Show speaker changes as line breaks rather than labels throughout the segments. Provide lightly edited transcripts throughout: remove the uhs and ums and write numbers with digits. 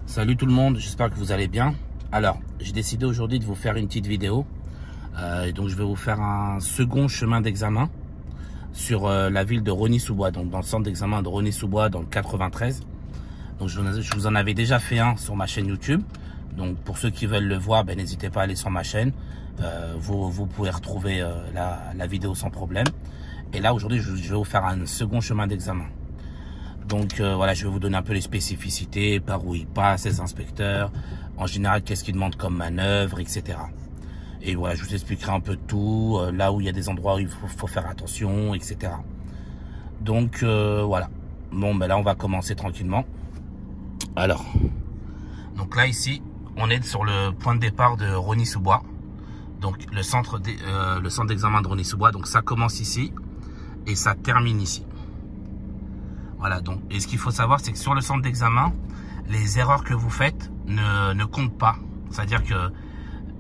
Salut tout le monde, j'espère que vous allez bien. Alors, j'ai décidé aujourd'hui de vous faire une petite vidéo. Donc je vais vous faire un second chemin d'examen sur la ville de Rosny-sous-Bois, donc dans le centre d'examen de Rosny-sous-Bois dans le 93. Donc je vous en avais déjà fait un sur ma chaîne YouTube. Donc pour ceux qui veulent le voir, n'hésitez pas à aller sur ma chaîne. Vous pouvez retrouver la vidéo sans problème. Et là aujourd'hui je vais vous faire un second chemin d'examen. Donc voilà, je vais vous donner un peu les spécificités, par où ils passent les inspecteurs, en général qu'est-ce qu'ils demandent comme manœuvre, etc. Et voilà, je vous expliquerai un peu de tout, là où il y a des endroits où il faut faire attention, etc. Donc voilà. Bon, là on va commencer tranquillement. Alors, donc là ici, on est sur le point de départ de Rosny-sous-Bois. Donc le centre d'examen de Rosny-sous-Bois. Donc ça commence ici et ça termine ici. Voilà, donc, et ce qu'il faut savoir, c'est que sur le centre d'examen, les erreurs que vous faites ne comptent pas. C'est-à-dire que,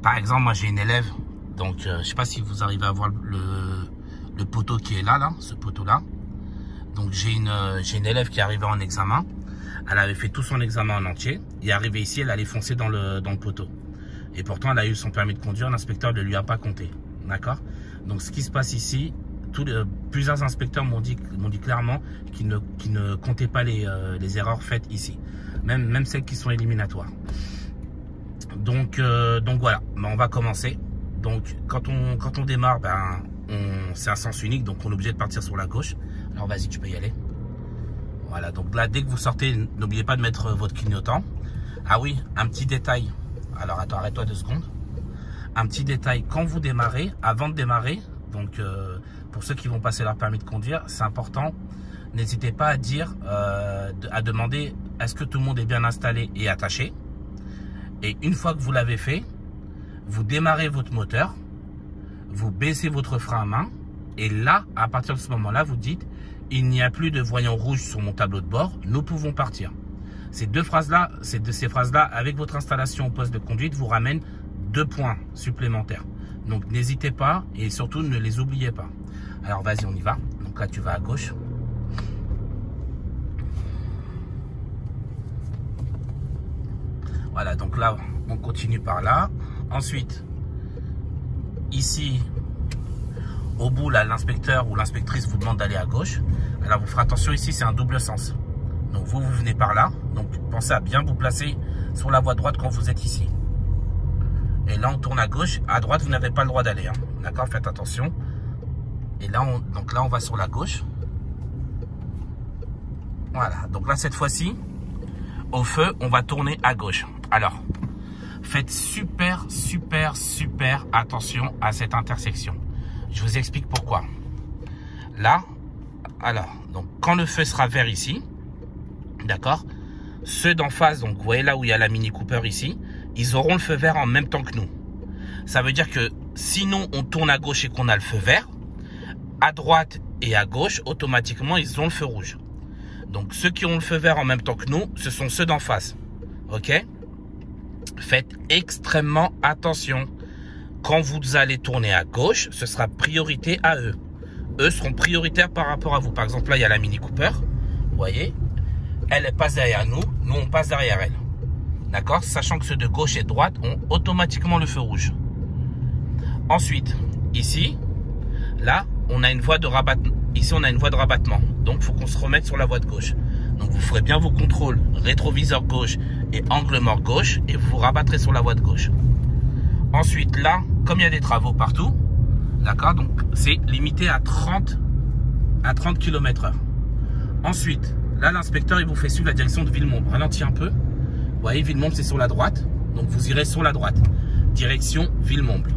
par exemple, moi j'ai une élève, donc je ne sais pas si vous arrivez à voir le poteau qui est là, ce poteau-là. Donc j'ai une élève qui est arrivée en examen, elle avait fait tout son examen en entier, et arrivée ici, elle allait foncer dans le poteau. Et pourtant, elle a eu son permis de conduire, l'inspecteur ne lui a pas compté. D'accord? Donc ce qui se passe ici, plusieurs inspecteurs m'ont dit clairement qu'ils ne comptaient pas les erreurs faites ici, même celles qui sont éliminatoires. Donc voilà, on va commencer. Donc quand on démarre, c'est un sens unique, donc on est obligé de partir sur la gauche. Alors vas-y, tu peux y aller. Voilà, donc là dès que vous sortez, n'oubliez pas de mettre votre clignotant. Ah oui, un petit détail. Alors attends, arrête-toi 2 secondes. Un petit détail, quand vous démarrez, avant de démarrer, donc pour ceux qui vont passer leur permis de conduire, c'est important. N'hésitez pas à dire, à demander est-ce que tout le monde est bien installé et attaché. Et une fois que vous l'avez fait, vous démarrez votre moteur, vous baissez votre frein à main. Et là, à partir de ce moment-là, vous dites il n'y a plus de voyant rouge sur mon tableau de bord, nous pouvons partir. Ces phrases-là, avec votre installation au poste de conduite, vous ramènent 2 points supplémentaires. Donc n'hésitez pas et surtout ne les oubliez pas. Alors vas-y, on y va. Donc là tu vas à gauche. Voilà, donc là on continue par là. Ensuite, ici, au bout là, l'inspecteur ou l'inspectrice vous demande d'aller à gauche. Alors vous ferez attention, ici c'est un double sens. Donc vous venez par là. Donc pensez à bien vous placer sur la voie droite quand vous êtes ici. Et là on tourne à gauche, à droite vous n'avez pas le droit d'aller, hein. D'accord, faites attention. Et là on va sur la gauche. Voilà, donc là cette fois-ci, au feu, on va tourner à gauche. Alors, faites super attention à cette intersection. Je vous explique pourquoi. Là, alors, donc quand le feu sera vert ici, d'accord, ceux d'en face, donc vous voyez là où il y a la Mini Cooper ici, ils auront le feu vert en même temps que nous. Ça veut dire que sinon on tourne à gauche et qu'on a le feu vert, à droite et à gauche, automatiquement ils ont le feu rouge. Donc ceux qui ont le feu vert en même temps que nous, ce sont ceux d'en face. Ok? Faites extrêmement attention. Quand vous allez tourner à gauche, ce sera priorité à eux. Eux seront prioritaires par rapport à vous. Par exemple, là il y a la Mini Cooper. Vous voyez? Elle passe derrière nous, nous on passe derrière elle. D'accord? Sachant que ceux de gauche et de droite ont automatiquement le feu rouge. Ensuite, ici, là, on a une voie de rabattement. Ici, on a une voie de rabattement. Donc, il faut qu'on se remette sur la voie de gauche. Donc, vous ferez bien vos contrôles rétroviseur gauche et angle mort gauche et vous vous rabattrez sur la voie de gauche. Ensuite, là, comme il y a des travaux partout, d'accord? Donc, c'est limité à 30 km/h. Ensuite, là, l'inspecteur, il vous fait suivre la direction de Villemomble. Ralentis un peu. Vous voyez, Villemomble, c'est sur la droite. Donc, vous irez sur la droite. Direction Villemomble.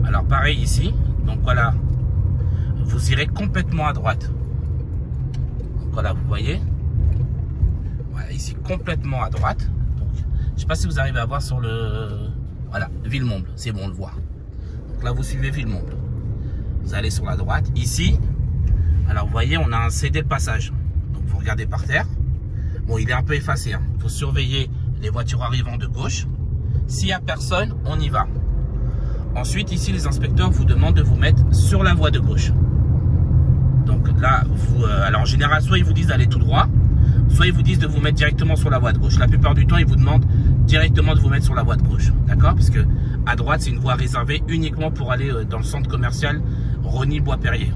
Alors, pareil ici. Donc, voilà. Vous irez complètement à droite. Donc, voilà, vous voyez. Voilà, ici, complètement à droite. Donc, je ne sais pas si vous arrivez à voir sur le... Voilà, Villemomble. C'est bon, on le voit. Donc, là, vous suivez Villemomble. Vous allez sur la droite. Ici, alors, vous voyez, on a un cédé le passage. Vous regardez par terre. Bon, il est un peu effacé. Il faut surveiller les voitures arrivant de gauche. S'il n'y a personne, on y va. Ensuite, ici, les inspecteurs vous demandent de vous mettre sur la voie de gauche. Donc là, alors en général, soit ils vous disent d'aller tout droit, soit ils vous disent de vous mettre directement sur la voie de gauche. La plupart du temps, ils vous demandent directement de vous mettre sur la voie de gauche. D'accord? Parce que à droite, c'est une voie réservée uniquement pour aller dans le centre commercial Rosny-Bois-Perrier.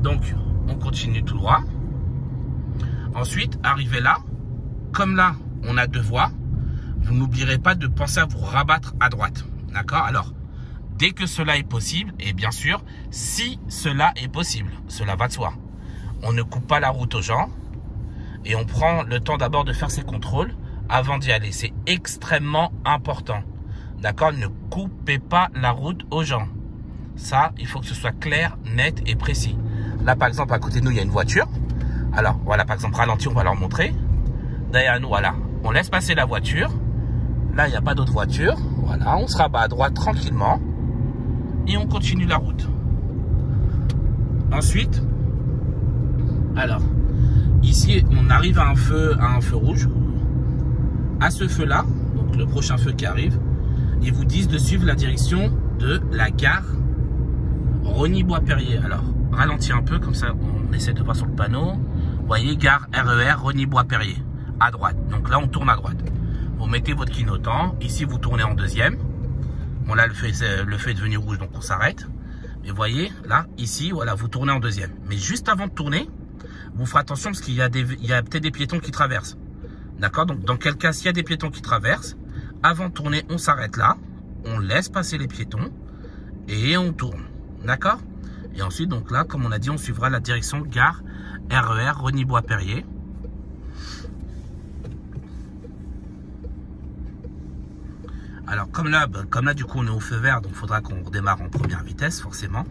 Donc, on continue tout droit. Ensuite, arrivé là, comme là, on a 2 voies, vous n'oublierez pas de penser à vous rabattre à droite. D'accord? Alors, dès que cela est possible, et bien sûr, si cela est possible, cela va de soi, on ne coupe pas la route aux gens et on prend le temps d'abord de faire ses contrôles avant d'y aller. C'est extrêmement important. D'accord? Ne coupez pas la route aux gens. Ça, il faut que ce soit clair, net et précis. Là, par exemple, à côté de nous, il y a une voiture. Alors, voilà, par exemple, ralenti, on va leur montrer. Derrière nous, voilà, on laisse passer la voiture. Là, il n'y a pas d'autre voiture. Voilà, on se rabat à droite tranquillement. Et on continue la route. Ensuite, alors, ici, on arrive à un feu rouge. À ce feu-là, donc le prochain feu qui arrive, ils vous disent de suivre la direction de la gare Rosny-Bois-Perrier. Alors, ralentis un peu, comme ça, on essaie de voir sur le panneau. Vous voyez, gare RER Rosny-Bois-Perrier, à droite. Donc là, on tourne à droite. Vous mettez votre clignotant. Ici, vous tournez en deuxième. Bon, là, le feu est devenu rouge, donc on s'arrête. Mais vous voyez, là, ici, voilà, vous tournez en deuxième. Mais juste avant de tourner, vous ferez attention parce qu'il y a peut-être des piétons qui traversent. D'accord? Donc, dans quel cas, s'il y a des piétons qui traversent, avant de tourner, on s'arrête là. On laisse passer les piétons et on tourne. D'accord? Et ensuite, donc là, comme on a dit, on suivra la direction gare RER Rosny-Bois-Perrier. Alors, comme là, du coup, on est au feu vert, donc il faudra qu'on redémarre en première vitesse, forcément.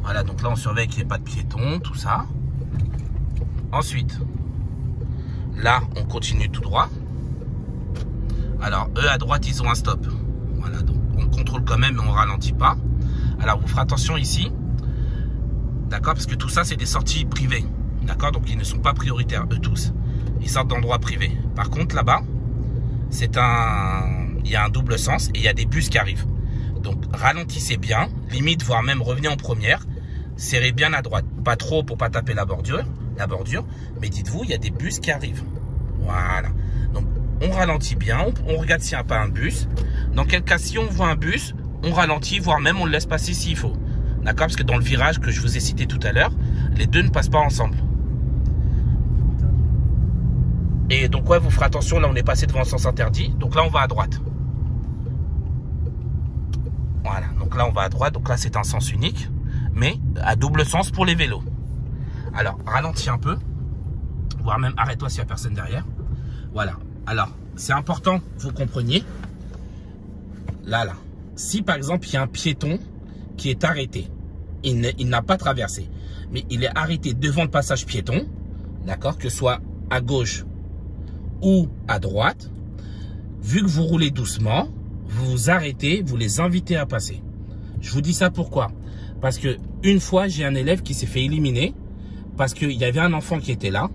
Voilà, donc là, on surveille qu'il n'y ait pas de piétons, tout ça. Ensuite, là, on continue tout droit. Alors, eux, à droite, ils ont un stop. Voilà, donc on contrôle quand même, mais on ne ralentit pas. Alors, vous ferez attention ici. D'accord? Parce que tout ça, c'est des sorties privées. D'accord? Donc, ils ne sont pas prioritaires, eux tous. Ils sortent d'endroits privés. Par contre, là-bas, il y a un double sens et il y a des bus qui arrivent. Donc, ralentissez bien. Limite, voire même revenez en première. Serrez bien à droite. Pas trop pour pas taper la bordure. Mais dites-vous, il y a des bus qui arrivent. Voilà. Donc, on ralentit bien. On regarde s'il n'y a pas un bus. Dans quel cas, si on voit un bus, on ralentit, voire même on le laisse passer s'il faut. D'accord? Parce que dans le virage que je vous ai cité tout à l'heure, les deux ne passent pas ensemble. Et donc, ouais, vous ferez attention. Là, on est passé devant le sens interdit. Donc là, on va à droite. Voilà. Donc là, on va à droite. Donc là, c'est un sens unique. Mais à double sens pour les vélos. Alors, ralentis un peu. Voire même arrête-toi s'il n'y a personne derrière. Voilà. Alors, c'est important que vous compreniez. Là. Si, par exemple, il y a un piéton qui est arrêté. Il n'a pas traversé. Mais il est arrêté devant le passage piéton. D'accord? Que ce soit à gauche ou à droite. Vu que vous roulez doucement, vous vous arrêtez, vous les invitez à passer. Je vous dis ça pourquoi? Parce que une fois, j'ai un élève qui s'est fait éliminer parce qu'il y avait un enfant qui était là.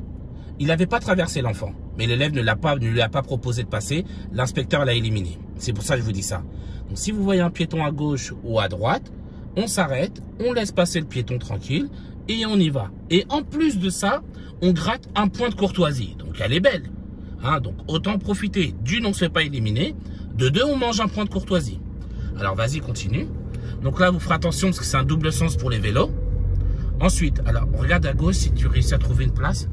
Il n'avait pas traversé l'enfant, mais l'élève ne lui a pas proposé de passer. L'inspecteur l'a éliminé. C'est pour ça que je vous dis ça. Donc, si vous voyez un piéton à gauche ou à droite, on s'arrête, on laisse passer le piéton tranquille et on y va. Et en plus de ça, on gratte un point de courtoisie. Donc, elle est belle. Hein, donc, autant profiter. D'une, on ne se fait pas éliminer. De deux, on mange un point de courtoisie. Alors, vas-y, continue. Donc là, vous ferez attention parce que c'est un double sens pour les vélos. Ensuite, alors, regarde à gauche si tu réussis à trouver une place.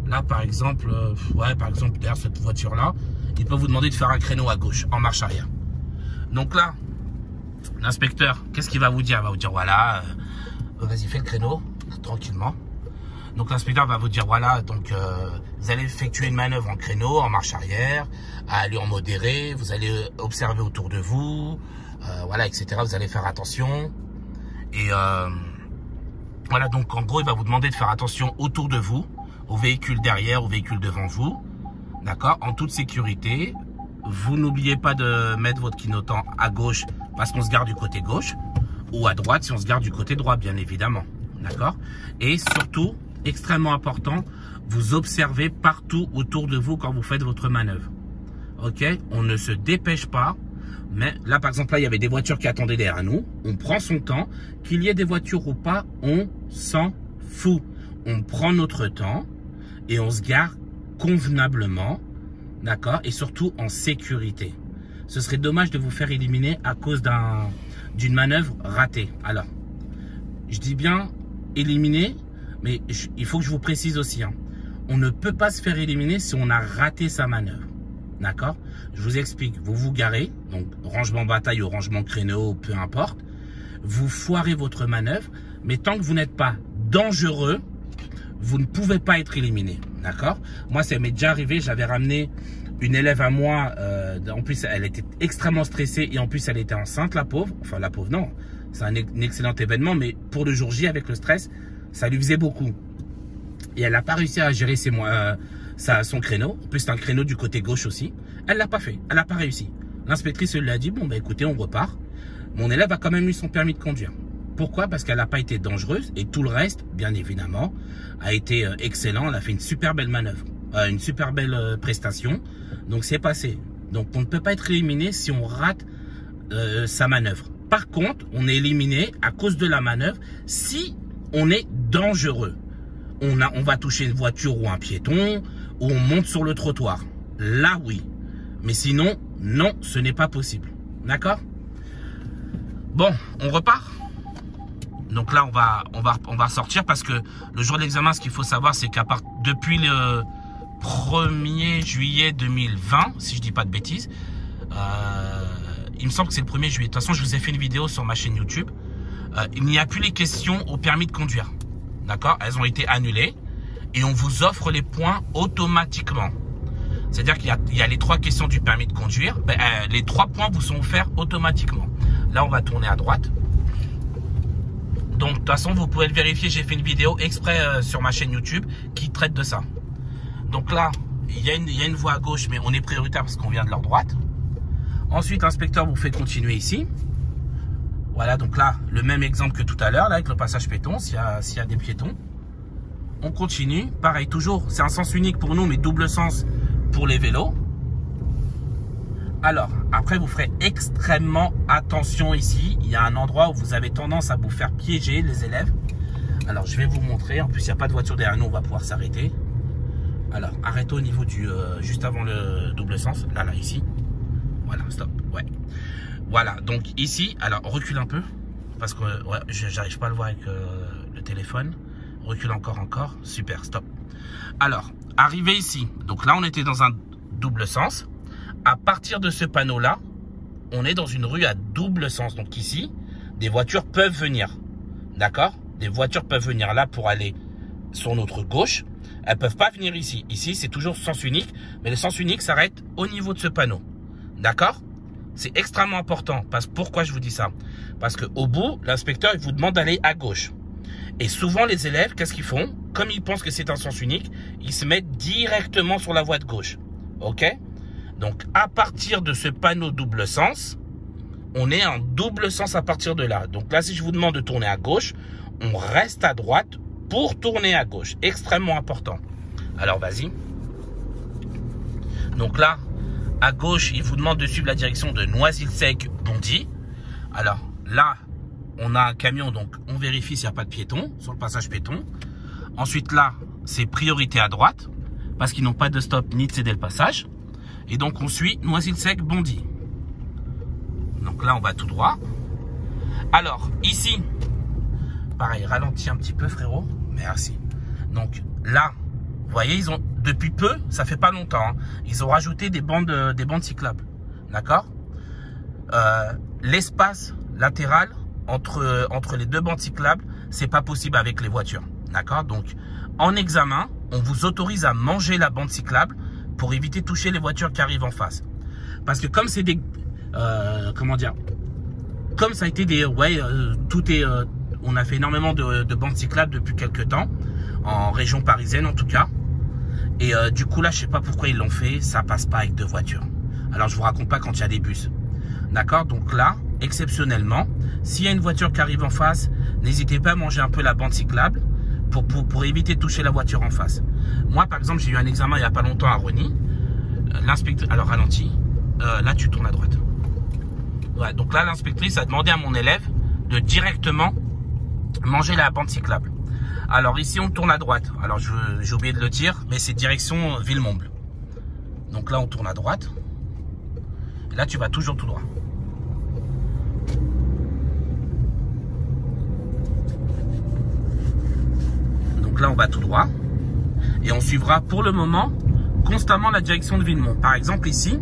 Là, par exemple, derrière cette voiture-là, il peut vous demander de faire un créneau à gauche, en marche arrière. Donc là, l'inspecteur, qu'est-ce qu'il va vous dire? Il va vous dire, voilà, vas-y, fais le créneau, tranquillement. Donc l'inspecteur va vous dire, voilà, donc vous allez effectuer une manœuvre en créneau, en marche arrière, à allure modérée, vous allez observer autour de vous, voilà, etc. Vous allez faire attention. Et voilà, donc en gros, il va vous demander de faire attention autour de vous, aux véhicules derrière, aux véhicules devant vous, d'accord, en toute sécurité. Vous n'oubliez pas de mettre votre clignotant à gauche parce qu'on se garde du côté gauche, ou à droite si on se garde du côté droit, bien évidemment, d'accord. Et surtout, extrêmement important, vous observez partout autour de vous quand vous faites votre manœuvre. Ok? On ne se dépêche pas. Mais là, par exemple, là, il y avait des voitures qui attendaient derrière nous. On prend son temps. Qu'il y ait des voitures ou pas, on s'en fout. On prend notre temps et on se gare convenablement, d'accord, et surtout en sécurité. Ce serait dommage de vous faire éliminer à cause d'une manœuvre ratée. Alors, je dis bien éliminer, mais il faut que je vous précise aussi, hein, on ne peut pas se faire éliminer si on a raté sa manœuvre. D'accord? Je vous explique. Vous vous garez, donc rangement bataille ou rangement créneau, peu importe. Vous foirez votre manœuvre, mais tant que vous n'êtes pas dangereux, vous ne pouvez pas être éliminé. D'accord? Moi, ça m'est déjà arrivé. J'avais ramené une élève à moi. En plus, elle était extrêmement stressée et en plus, elle était enceinte, la pauvre. Enfin, la pauvre, non. C'est un excellent événement, mais pour le jour J, avec le stress, ça lui faisait beaucoup. Et elle n'a pas réussi à gérer son créneau. En plus, c'est un créneau du côté gauche aussi. Elle l'a pas fait. Elle n'a pas réussi. L'inspectrice lui a dit, bon, bah, écoutez, on repart. Mon élève a quand même eu son permis de conduire. Pourquoi? Parce qu'elle n'a pas été dangereuse et tout le reste, bien évidemment, a été excellent. Elle a fait une super belle manœuvre, une super belle prestation. Donc, c'est passé. Donc, on ne peut pas être éliminé si on rate sa manœuvre. Par contre, on est éliminé à cause de la manœuvre si on est dangereux. On va toucher une voiture ou un piéton, ou on monte sur le trottoir. Là, oui. Mais sinon, non, ce n'est pas possible. D'accord? Bon, on repart. Donc là, on va sortir parce que le jour de l'examen, ce qu'il faut savoir, c'est qu'à part depuis le 1er juillet 2020, si je dis pas de bêtises, il me semble que c'est le 1er juillet. De toute façon, je vous ai fait une vidéo sur ma chaîne YouTube. Il n'y a plus les questions au permis de conduire. D'accord? Elles ont été annulées et on vous offre les points automatiquement. C'est-à-dire qu'il y a les 3 questions du permis de conduire. Les 3 points vous sont offerts automatiquement. Là, on va tourner à droite. Donc, de toute façon, vous pouvez le vérifier. J'ai fait une vidéo exprès sur ma chaîne YouTube qui traite de ça. Donc là, il y a une voie à gauche, mais on est prioritaire parce qu'on vient de leur droite. Ensuite, l'inspecteur vous fait continuer ici. Voilà, donc là, le même exemple que tout à l'heure, là, avec le passage piéton, s'il y a des piétons. On continue. Pareil, toujours, c'est un sens unique pour nous, mais double sens pour les vélos. Alors, après, vous ferez extrêmement attention ici. Il y a un endroit où vous avez tendance à vous faire piéger, les élèves. Alors, je vais vous montrer. En plus, il n'y a pas de voiture derrière nous, on va pouvoir s'arrêter. Alors, arrêtez au niveau du... juste avant le double sens. Là, ici. Voilà, stop. Ouais. Voilà, donc ici, alors recule un peu, parce que ouais, j'arrive pas à le voir avec le téléphone. Recule encore, super, stop. Alors, arrivé ici, donc là on était dans un double sens. À partir de ce panneau-là, on est dans une rue à double sens. Donc ici, des voitures peuvent venir, d'accord? Des voitures peuvent venir là pour aller sur notre gauche. Elles peuvent pas venir ici. Ici, c'est toujours sens unique, mais le sens unique s'arrête au niveau de ce panneau, d'accord? C'est extrêmement important. Pourquoi je vous dis ça? Parce qu'au bout, l'inspecteur il vous demande d'aller à gauche. Et souvent, les élèves, qu'est-ce qu'ils font? Comme ils pensent que c'est un sens unique, ils se mettent directement sur la voie de gauche. OK? Donc, à partir de ce panneau double sens, on est en double sens à partir de là. Donc là, si je vous demande de tourner à gauche, on reste à droite pour tourner à gauche. Extrêmement important. Alors, vas-y. Donc là, à gauche, il vous demande de suivre la direction de Noisy-le-Sec-Bondy. Alors là, on a un camion, donc on vérifie s'il n'y a pas de piéton sur le passage piéton. Ensuite là, c'est priorité à droite, parce qu'ils n'ont pas de stop ni de céder le passage. Et donc on suit Noisy-le-Sec-Bondy. Donc là, on va tout droit. Alors, ici, pareil, ralentis un petit peu, frérot. Merci. Donc là, vous voyez, ils ont, depuis peu, ça fait pas longtemps, hein, ils ont rajouté des bandes cyclables. D'accord? L'espace latéral entre les 2 bandes cyclables, c'est pas possible avec les voitures. D'accord? Donc, en examen, on vous autorise à manger la bande cyclable pour éviter de toucher les voitures qui arrivent en face. Parce que comme c'est des... comment dire? Comme ça a été des... Ouais, tout est... on a fait énormément de bandes cyclables depuis quelques temps, en région parisienne en tout cas. Et du coup là, je sais pas pourquoi ils l'ont fait, ça passe pas avec 2 voitures. Alors je vous raconte pas quand il y a des bus. D'accord? Donc là, exceptionnellement, s'il y a une voiture qui arrive en face, n'hésitez pas à manger un peu la bande cyclable pour éviter de toucher la voiture en face. Moi par exemple, j'ai eu un examen il y a pas longtemps à Rony. L'inspecteur, alors ralentis, là tu tournes à droite. Ouais, donc là, l'inspectrice a demandé à mon élève de directement manger la pente cyclable. Alors ici, on tourne à droite. Alors j'ai oublié de le dire, mais c'est direction Villemomble. Donc là, on tourne à droite. Et là, tu vas toujours tout droit. Donc là, on va tout droit. Et on suivra pour le moment constamment la direction de Villemomble. Par exemple, ici,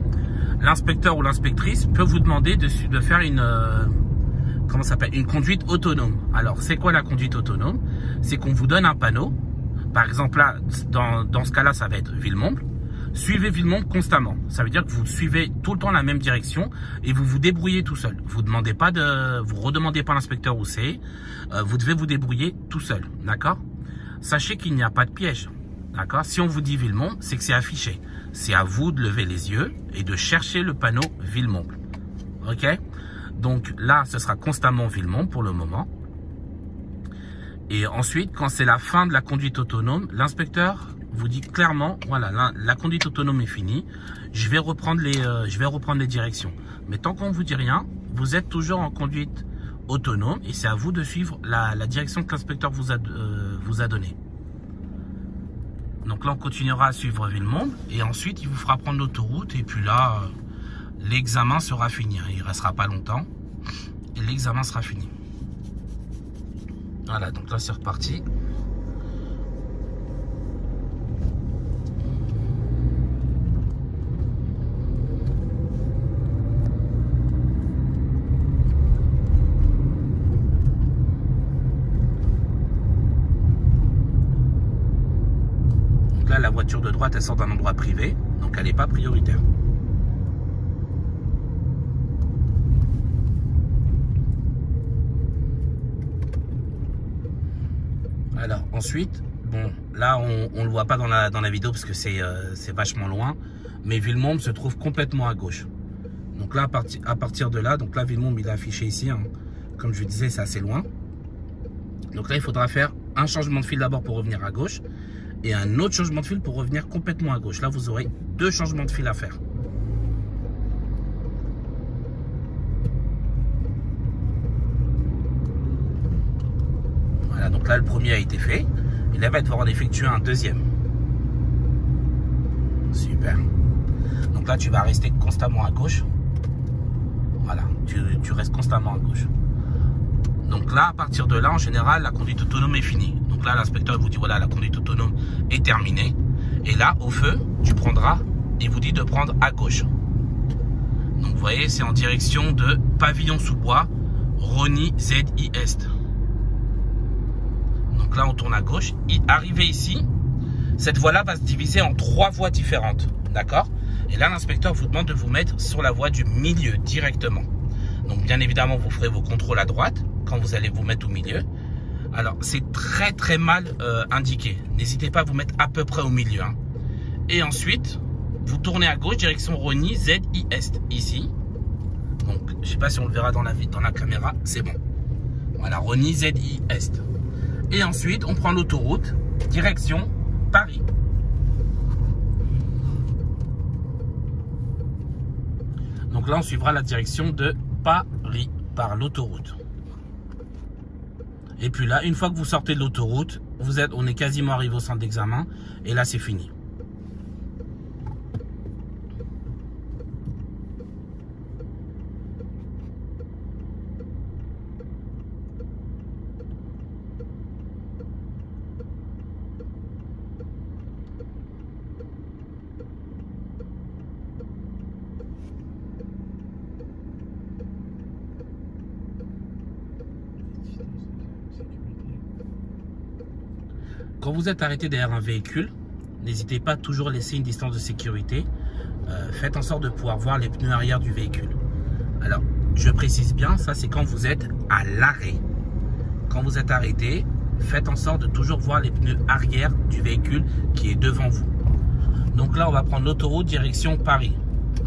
l'inspecteur ou l'inspectrice peut vous demander de faire une... comment ça s'appelle, une conduite autonome. Alors, c'est quoi la conduite autonome? C'est qu'on vous donne un panneau. Par exemple, là, dans ce cas-là, ça va être Villemomble. Suivez Villemomble constamment. Ça veut dire que vous suivez tout le temps la même direction et vous vous débrouillez tout seul. Vous redemandez pas à l'inspecteur où c'est. Vous devez vous débrouiller tout seul. D'accord? Sachez qu'il n'y a pas de piège. D'accord? Si on vous dit Villemomble, c'est que c'est affiché. C'est à vous de lever les yeux et de chercher le panneau Villemomble. Ok? Donc là, ce sera constamment Villemomble pour le moment. Et ensuite, quand c'est la fin de la conduite autonome, l'inspecteur vous dit clairement, voilà, la conduite autonome est finie. Je vais reprendre les directions. Mais tant qu'on ne vous dit rien, vous êtes toujours en conduite autonome et c'est à vous de suivre la direction que l'inspecteur vous a donnée. Donc là, on continuera à suivre Villemomble et ensuite, il vous fera prendre l'autoroute et puis là, l'examen sera fini. Il ne restera pas longtemps et l'examen sera fini. Voilà, donc là, c'est reparti. Donc là, la voiture de droite, elle sort d'un endroit privé, donc elle n'est pas prioritaire. Alors ensuite, bon, là on le voit pas dans la vidéo parce que c'est vachement loin, mais Villemomble se trouve complètement à gauche. Donc là, à partir de là, donc là Villemomble il est affiché ici, hein. Comme je disais, c'est assez loin. Donc là, il faudra faire un changement de fil d'abord pour revenir à gauche et un autre changement de fil pour revenir complètement à gauche. Là, vous aurez 2 changements de fil à faire. Voilà, donc là, le premier a été fait. Et là, il va devoir en effectuer un deuxième. Super. Donc là, tu vas rester constamment à gauche. Voilà, tu restes constamment à gauche. Donc là, à partir de là, en général, la conduite autonome est finie. Donc là, l'inspecteur vous dit, voilà, la conduite autonome est terminée. Et là, au feu, tu prendras, il vous dit de prendre à gauche. Donc, vous voyez, c'est en direction de Pavillon-sous-Bois, Rosny, ZI Est. Donc là, on tourne à gauche. Arrivé ici, cette voie-là va se diviser en 3 voies différentes. D'accord? Et là, l'inspecteur vous demande de vous mettre sur la voie du milieu directement. Donc, bien évidemment, vous ferez vos contrôles à droite quand vous allez vous mettre au milieu. Alors, c'est très très mal indiqué. N'hésitez pas à vous mettre à peu près au milieu. Hein. Et ensuite, vous tournez à gauche, direction Rosny, ZI Est, ici. Donc, je ne sais pas si on le verra dans la caméra, c'est bon. Voilà, Rosny, ZI Est. Et ensuite, on prend l'autoroute, direction Paris. Donc là, on suivra la direction de Paris par l'autoroute. Et puis là, une fois que vous sortez de l'autoroute, on est quasiment arrivé au centre d'examen. Et là, c'est fini. Quand vous êtes arrêté derrière un véhicule, n'hésitez pas à toujours laisser une distance de sécurité. Faites en sorte de pouvoir voir les pneus arrière du véhicule. Alors, je précise bien, ça c'est quand vous êtes à l'arrêt. Quand vous êtes arrêté, faites en sorte de toujours voir les pneus arrière du véhicule qui est devant vous. Donc là, on va prendre l'autoroute direction Paris.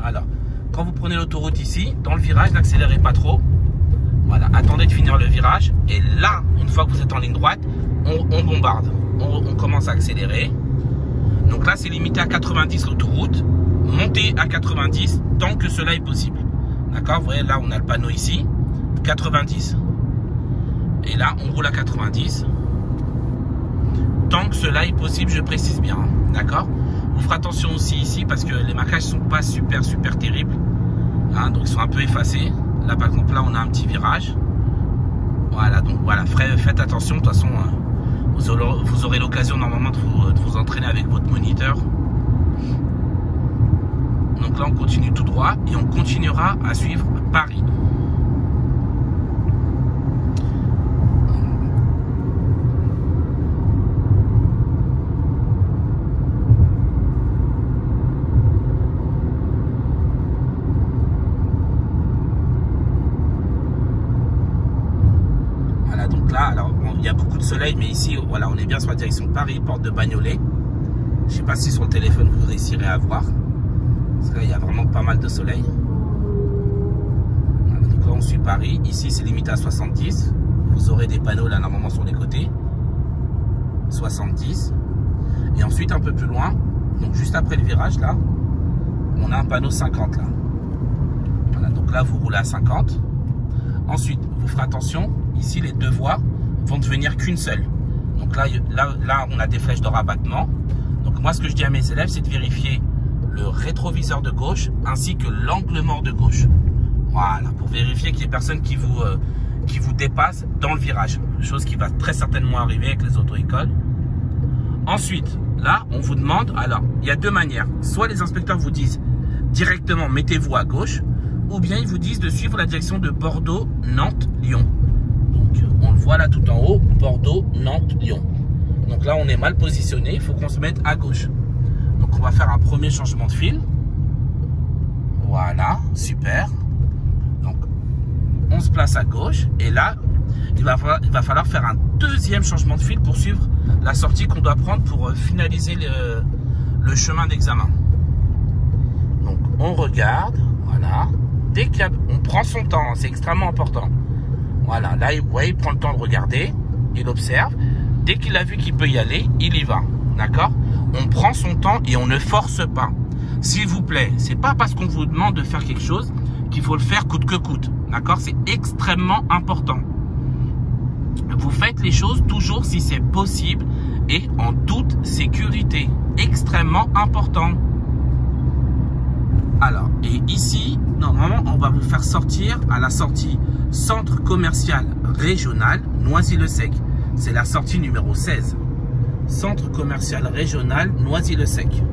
Alors, quand vous prenez l'autoroute ici, dans le virage, n'accélérez pas trop. Voilà, attendez de finir le virage. Et là, une fois que vous êtes en ligne droite, on bombarde. On commence à accélérer. Donc là, c'est limité à 90 l'autoroute. Montez à 90 tant que cela est possible. D'accord, vous voyez, là, on a le panneau ici, 90. Et là, on roule à 90. Tant que cela est possible, je précise bien. D'accord. Vous ferez attention aussi ici parce que les marquages sont pas super terribles. Hein, donc ils sont un peu effacés. Là, par exemple, là, on a un petit virage. Voilà, donc voilà, faites attention. De toute façon, vous aurez l'occasion normalement de vous entraîner avec votre moniteur. Donc là, on continue tout droit et on continuera à suivre Paris. Voilà, donc là, alors il y a beaucoup de soleil, mais ici, voilà, on est bien sur la direction de Paris, porte de Bagnolet. Je ne sais pas si sur le téléphone vous réussirez à voir. Parce que là, il y a vraiment pas mal de soleil. Voilà, donc là, on suit Paris. Ici, c'est limité à 70. Vous aurez des panneaux là, normalement, sur les côtés. 70. Et ensuite, un peu plus loin, donc juste après le virage, là, on a un panneau 50, là. Voilà, donc là, vous roulez à 50. Ensuite, vous ferez attention. Ici, les deux voies vont devenir qu'une seule. Donc là, on a des flèches de rabattement. Donc moi, ce que je dis à mes élèves, c'est de vérifier le rétroviseur de gauche ainsi que l'angle mort de gauche. Voilà, pour vérifier qu'il y ait personne qui vous dépasse dans le virage. Chose qui va très certainement arriver avec les auto-écoles. Ensuite, là, on vous demande, alors, il y a deux manières. Soit les inspecteurs vous disent directement, mettez-vous à gauche, ou bien ils vous disent de suivre la direction de Bordeaux, Nantes, Lyon. Donc, on le voit là tout en haut, Bordeaux, Nantes, Lyon. Donc là, on est mal positionné, il faut qu'on se mette à gauche. Donc on va faire un premier changement de fil. Voilà, super. Donc on se place à gauche et là il va falloir faire un deuxième changement de fil pour suivre la sortie qu'on doit prendre pour finaliser le chemin d'examen. Donc on regarde, voilà. Dès qu'on prend son temps, c'est extrêmement important. Voilà, là vous voyez, il prend le temps de regarder, il observe. Dès qu'il a vu qu'il peut y aller, il y va. D'accord? On prend son temps et on ne force pas. S'il vous plaît, c'est pas parce qu'on vous demande de faire quelque chose qu'il faut le faire coûte que coûte. D'accord? C'est extrêmement important. Vous faites les choses toujours si c'est possible et en toute sécurité. Extrêmement important. Alors, et ici, normalement, on va vous faire sortir à la sortie centre commercial régional Noisy-le-Sec. C'est la sortie numéro 16. Centre commercial régional Noisy-le-Sec.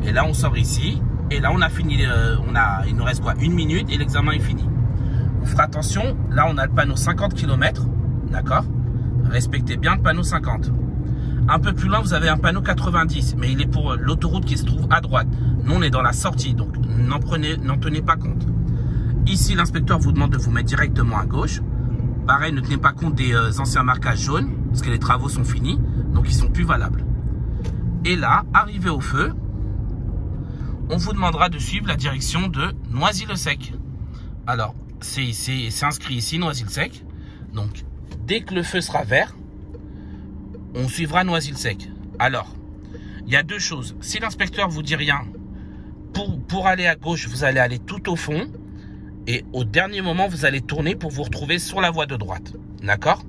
Et là, on sort ici. Et là, on a fini. Il nous reste quoi? 1 minute et l'examen est fini. Vous ferez attention. Là, on a le panneau 50 km. D'accord? Respectez bien le panneau 50. Un peu plus loin, vous avez un panneau 90. Mais il est pour l'autoroute qui se trouve à droite. Nous, on est dans la sortie. Donc, n'en tenez pas compte. Ici, l'inspecteur vous demande de vous mettre directement à gauche. Pareil, ne tenez pas compte des anciens marquages jaunes. Parce que les travaux sont finis. Donc, ils sont plus valables. Et là, arrivé au feu, on vous demandera de suivre la direction de Noisy-le-Sec. Alors, c'est inscrit ici, Noisy-le-Sec. Donc, dès que le feu sera vert, on suivra Noisy-le-Sec. Alors, il y a deux choses. Si l'inspecteur vous dit rien, pour aller à gauche, vous allez aller tout au fond. Et au dernier moment, vous allez tourner pour vous retrouver sur la voie de droite. D'accord?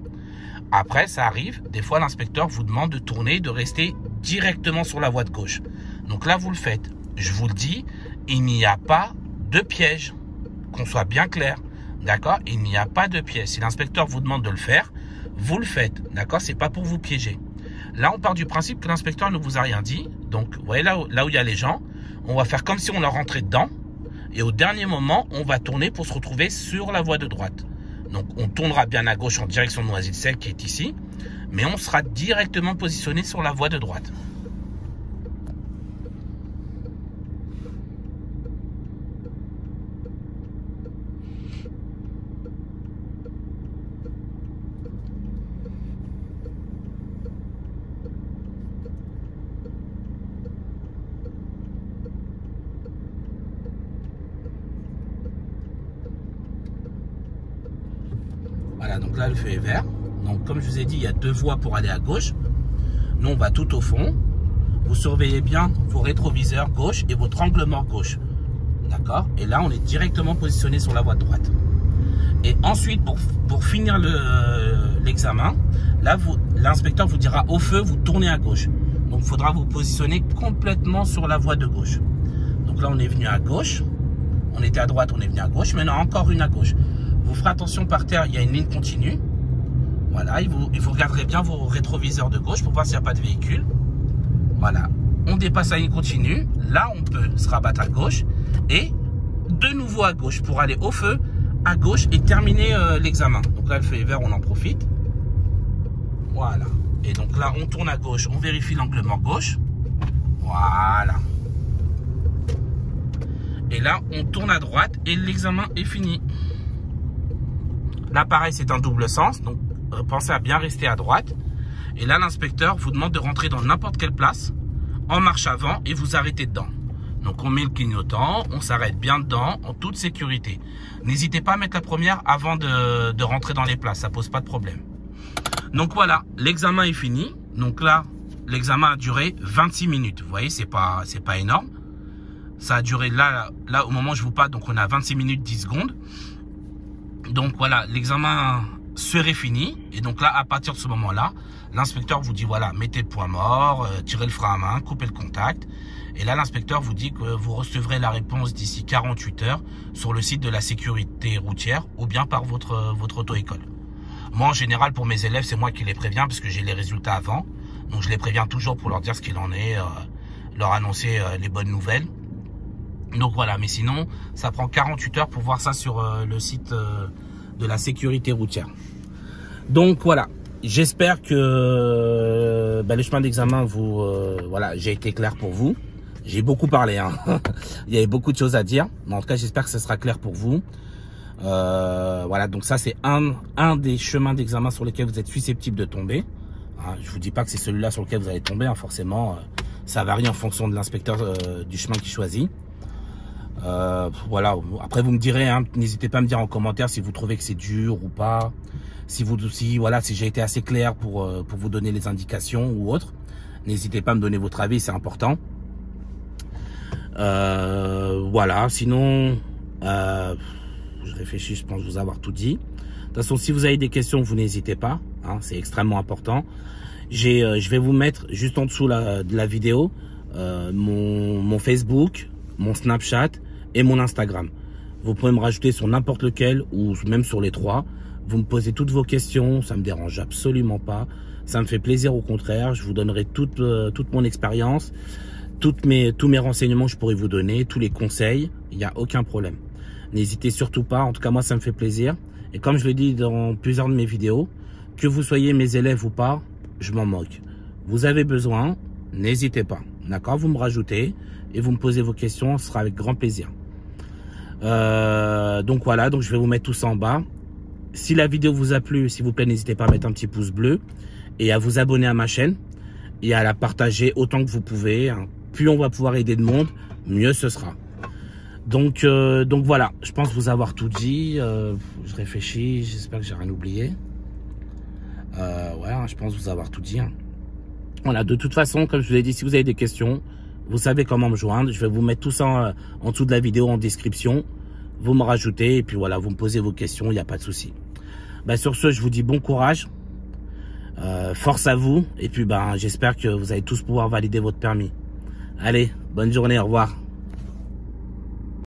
Après, ça arrive. Des fois, l'inspecteur vous demande de tourner, de rester directement sur la voie de gauche. Donc là, vous le faites. Je vous le dis, il n'y a pas de piège. Qu'on soit bien clair. D'accord? Il n'y a pas de piège. Si l'inspecteur vous demande de le faire, vous le faites. D'accord? C'est pas pour vous piéger. Là, on part du principe que l'inspecteur ne vous a rien dit. Donc, vous voyez là où il y a les gens, on va faire comme si on leur rentrait dedans. Et au dernier moment, on va tourner pour se retrouver sur la voie de droite. Donc, on tournera bien à gauche en direction de Noisy-le-Sec qui est ici. Mais on sera directement positionné sur la voie de droite. Voilà, donc là, le feu est vert. Donc, comme je vous ai dit, il y a deux voies pour aller à gauche. Nous, on va tout au fond. Vous surveillez bien vos rétroviseurs gauche et votre angle mort gauche. D'accord? Et là, on est directement positionné sur la voie de droite. Et ensuite, pour finir l'examen, là, l'inspecteur vous dira au feu, vous tournez à gauche. Donc, il faudra vous positionner complètement sur la voie de gauche. Donc là, on est venu à gauche. On était à droite, on est venu à gauche. Maintenant, encore une à gauche. Vous ferez attention par terre, il y a une ligne continue. Voilà, et vous regarderez bien vos rétroviseurs de gauche pour voir s'il n'y a pas de véhicule. Voilà. On dépasse la ligne continue. Là, on peut se rabattre à gauche. Et de nouveau à gauche pour aller au feu, à gauche et terminer l'examen. Donc là, le feu est vert, on en profite. Voilà. Et donc là, on tourne à gauche, on vérifie l'angle mort gauche. Voilà. Et là, on tourne à droite et l'examen est fini. Là, pareil, c'est un double sens. Donc, pensez à bien rester à droite. Et là, l'inspecteur vous demande de rentrer dans n'importe quelle place, en marche avant, et vous arrêtez dedans. Donc, on met le clignotant, on s'arrête bien dedans, en toute sécurité. N'hésitez pas à mettre la première avant de rentrer dans les places, ça pose pas de problème. Donc, voilà, l'examen est fini. Donc là, l'examen a duré 26 minutes. Vous voyez, c'est pas énorme. Ça a duré là, au moment où je vous parle, donc on a 26 minutes 10 secondes. Donc voilà, l'examen serait fini. Et donc là, à partir de ce moment-là, l'inspecteur vous dit, voilà, mettez le point mort, tirez le frein à main, coupez le contact. Et là, l'inspecteur vous dit que vous recevrez la réponse d'ici 48 heures sur le site de la sécurité routière ou bien par votre auto-école. Moi, en général, pour mes élèves, c'est moi qui les préviens parce que j'ai les résultats avant. Donc, je les préviens toujours pour leur dire ce qu'il en est, leur annoncer les bonnes nouvelles. Donc voilà, mais sinon, ça prend 48 heures pour voir ça sur le site de la sécurité routière. Donc voilà, j'espère que le chemin d'examen, voilà, j'ai été clair pour vous. J'ai beaucoup parlé, hein. Il y avait beaucoup de choses à dire, mais en tout cas, j'espère que ce sera clair pour vous. Voilà, donc ça, c'est un des chemins d'examen sur lesquels vous êtes susceptible de tomber. Hein, je vous dis pas que c'est celui-là sur lequel vous allez tomber, hein, forcément, ça varie en fonction de l'inspecteur du chemin qui choisit. Voilà, après vous me direz, hein, n'hésitez pas à me dire en commentaire si vous trouvez que c'est dur ou pas, si j'ai été assez clair pour vous donner les indications ou autre. N'hésitez pas à me donner votre avis, c'est important. Voilà, sinon je réfléchis, je pense vous avoir tout dit. De toute façon, si vous avez des questions, vous n'hésitez pas, hein, c'est extrêmement important. Je vais vous mettre juste en dessous de la vidéo mon Facebook, mon Snapchat et mon Instagram. Vous pouvez me rajouter sur n'importe lequel ou même sur les trois. Vous me posez toutes vos questions, ça me dérange absolument pas. Ça me fait plaisir, au contraire. Je vous donnerai toute mon expérience, tous mes renseignements que je pourrais vous donner, tous les conseils. Il n'y a aucun problème. N'hésitez surtout pas. En tout cas, moi, ça me fait plaisir. Et comme je le dis dans plusieurs de mes vidéos, que vous soyez mes élèves ou pas, je m'en moque. Vous avez besoin, n'hésitez pas. D'accord? Vous me rajoutez et vous me posez vos questions, ce sera avec grand plaisir. Donc voilà, donc je vais vous mettre tout ça en bas. Si la vidéo vous a plu, s'il vous plaît, n'hésitez pas à mettre un petit pouce bleu et à vous abonner à ma chaîne et à la partager autant que vous pouvez. Hein. Plus on va pouvoir aider de monde, mieux ce sera. Donc voilà, je pense vous avoir tout dit. Je réfléchis, j'espère que j'ai rien oublié. Ouais, je pense vous avoir tout dit. Hein. Voilà, de toute façon, comme je vous l'ai dit, si vous avez des questions, vous savez comment me joindre. Je vais vous mettre tout ça en dessous de la vidéo en description. Vous me rajoutez et puis voilà, vous me posez vos questions, il n'y a pas de souci. Sur ce, je vous dis bon courage, force à vous et puis j'espère que vous allez tous pouvoir valider votre permis. Allez, bonne journée, au revoir.